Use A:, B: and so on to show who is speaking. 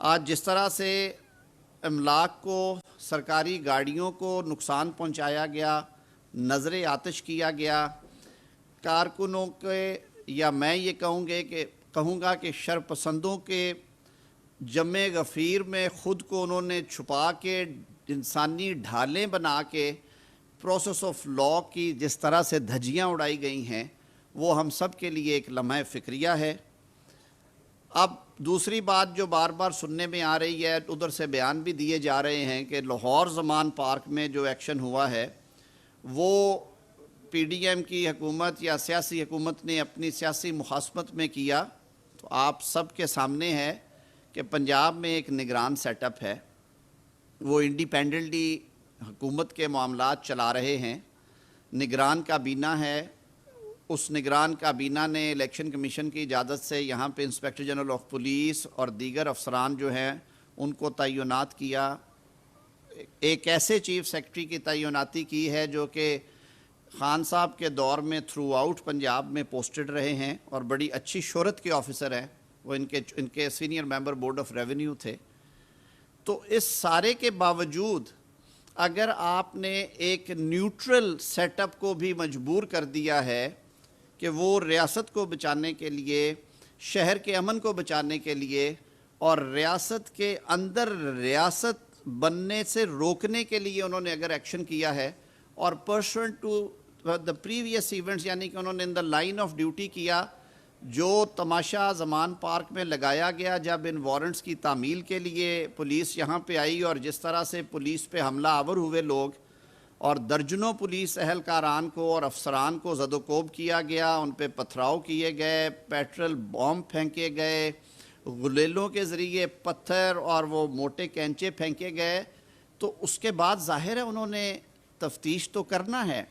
A: آج جس طرح سے املاک کو، سرکاری گاڑیوں کو نقصان پہنچایا گیا، نظر آتش کیا گیا، کارکنوں کے، یا میں یہ کہوں گا کہ شرپسندوں کے جمع غفیر میں خود کو انہوں نے چھپا کے انسانی ڈھالیں بنا کے پروسیس آف لا کی جس طرح سے دھجیاں اڑائی گئی ہیں، وہ ہم سب کے لیے ایک لمحہ فکریہ ہے۔ اب دوسری بات جو بار بار سننے میں آ رہی ہے، ادھر سے بیان بھی دیے جا رہے ہیں کہ لاہور زمان پارک میں جو ایکشن ہوا ہے وہ پی ڈی ایم کی حکومت یا سیاسی حکومت نے اپنی سیاسی مخاصمت میں کیا۔ تو آپ سب کے سامنے ہے کہ پنجاب میں ایک نگران سیٹ اپ ہے، وہ انڈیپینڈنٹلی حکومت کے معاملات چلا رہے ہیں، نگران کابینہ ہے۔ اس نگران کابینہ نے الیکشن کمیشن کی اجازت سے یہاں پہ انسپیکٹر جنرل آف پولیس اور دیگر افسران جو ہیں ان کو تعینات کیا۔ ایک ایسے چیف سیکرٹری کی تعیناتی کی ہے جو کہ خان صاحب کے دور میں تھرو آؤٹ پنجاب میں پوسٹڈ رہے ہیں اور بڑی اچھی شہرت کے آفیسر ہیں، وہ ان کے senior member board of revenue تھے۔ تو اس سارے کے باوجود اگر آپ نے ایک نیوٹرل سیٹ اپ کو بھی مجبور کر دیا ہے کہ وہ ریاست کو بچانے کے لیے، شہر کے امن کو بچانے کے لیے اور ریاست کے اندر ریاست بننے سے روکنے کے لیے انہوں نے اگر ایکشن کیا ہے، اور پرسوینٹ ٹو دا پریویس ایونٹس، یعنی کہ انہوں نے ان دا لائن آف ڈیوٹی کیا، جو تماشا زمان پارک میں لگایا گیا جب ان وارنٹس کی تعمیل کے لیے پولیس یہاں پہ آئی، اور جس طرح سے پولیس پہ حملہ آور ہوئے لوگ اور درجنوں پولیس اہلکاران کو اور افسران کو زد و کوب کیا گیا، ان پہ پتھراؤ کیے گئے، پیٹرول بومب پھینکے گئے، غلیلوں کے ذریعے پتھر اور وہ موٹے کینچے پھینکے گئے، تو اس کے بعد ظاہر ہے انہوں نے تفتیش تو کرنا ہے۔